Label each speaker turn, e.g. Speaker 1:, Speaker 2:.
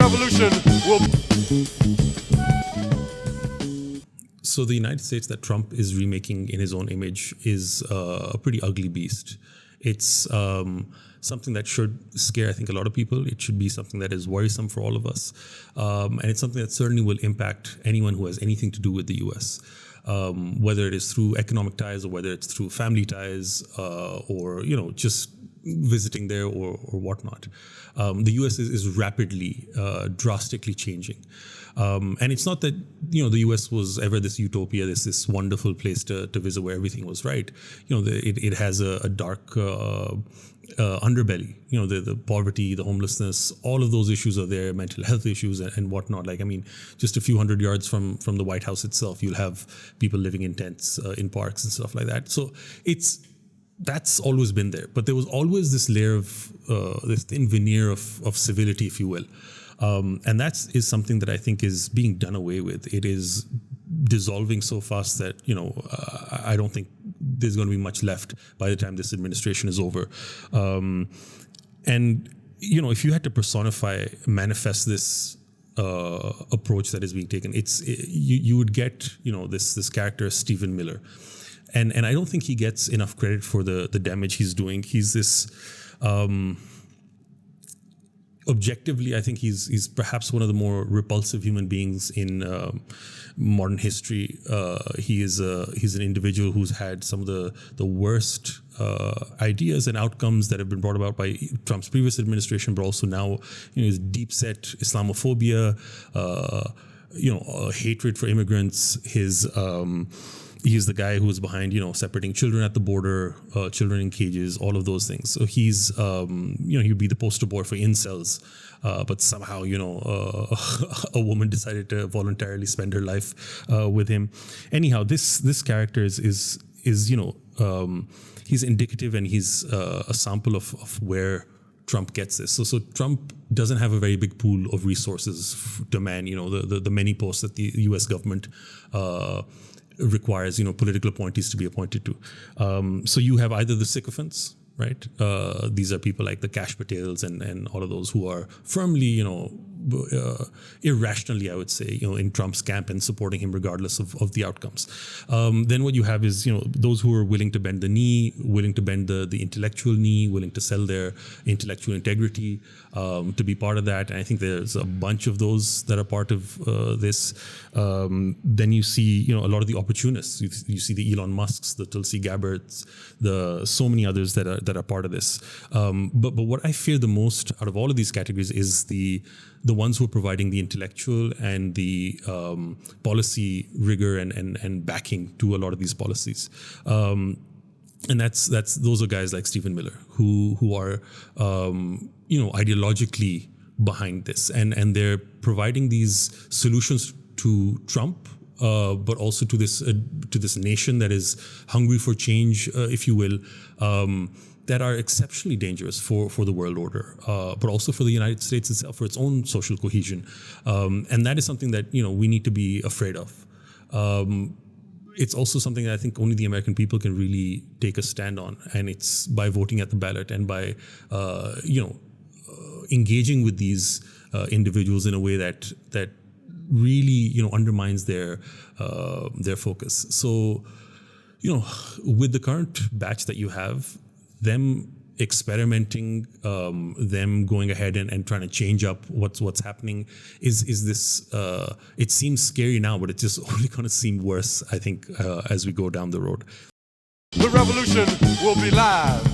Speaker 1: revolution will...
Speaker 2: So the United States that Trump is remaking in his own image is a pretty ugly beast. It's something that should scare, I think, a lot of people. It should be something that is worrisome for all of us. And it's something that certainly will impact anyone who has anything to do with the U.S., whether it is through economic ties or whether it's through family ties or, just visiting there or whatnot. The U.S. is rapidly, drastically changing. And it's not that, the U.S. was ever this utopia, this wonderful place to visit where everything was right. It has a dark underbelly. The poverty, the homelessness, all of those issues are there, mental health issues and whatnot. Just a few hundred yards from the White House itself, you'll have people living in tents in parks and stuff like that. So that's always been there. But there was always this layer of, this thin veneer of civility, if you will. And that is something that I think is being done away with. It is dissolving so fast that, I don't think there's going to be much left by the time this administration is over. And, if you had to manifest this approach that is being taken, you would get, this character, Stephen Miller. And I don't think he gets enough credit for the damage he's doing. He's this... objectively, I think he's perhaps one of the more repulsive human beings in modern history. He's an individual who's had some of the worst ideas and outcomes that have been brought about by Trump's previous administration, but also now, his deep-set Islamophobia, hatred for immigrants, he's the guy who's behind, separating children at the border, children in cages, all of those things. So he's, he'd be the poster boy for incels. But somehow, a woman decided to voluntarily spend her life with him. Anyhow, this character is he's indicative and he's a sample of where Trump gets this. So Trump doesn't have a very big pool of resources to man, the many posts that the U.S. government requires, political appointees to be appointed to. So you have either the sycophants, right? These are people like the Cash Patels and all of those who are firmly, irrationally, I would say, in Trump's camp and supporting him regardless of the outcomes. Then what you have is, those who are willing to bend the knee, willing to bend the intellectual knee, willing to sell their intellectual integrity to be part of that. And I think there's a bunch of those that are part of this. Then you see, a lot of the opportunists. You see the Elon Musks, the Tulsi Gabbards, so many others that are part of this. But what I fear the most out of all of these categories is the ones who are providing the intellectual and the policy rigor and backing to a lot of these policies. And those are guys like Stephen Miller who are ideologically behind this and they're providing these solutions to Trump, but also to this nation that is hungry for change, if you will. That are exceptionally dangerous for the world order, but also for the United States itself, for its own social cohesion. And that is something that, we need to be afraid of. It's also something that I think only the American people can really take a stand on. And it's by voting at the ballot and by, engaging with these individuals in a way that really, undermines their focus. So, with the current batch that you have, them experimenting, them going ahead and trying to change up what's happening is this. It seems scary now, but it's just only going to seem worse, I think, as we go down the road.
Speaker 1: The revolution will be live.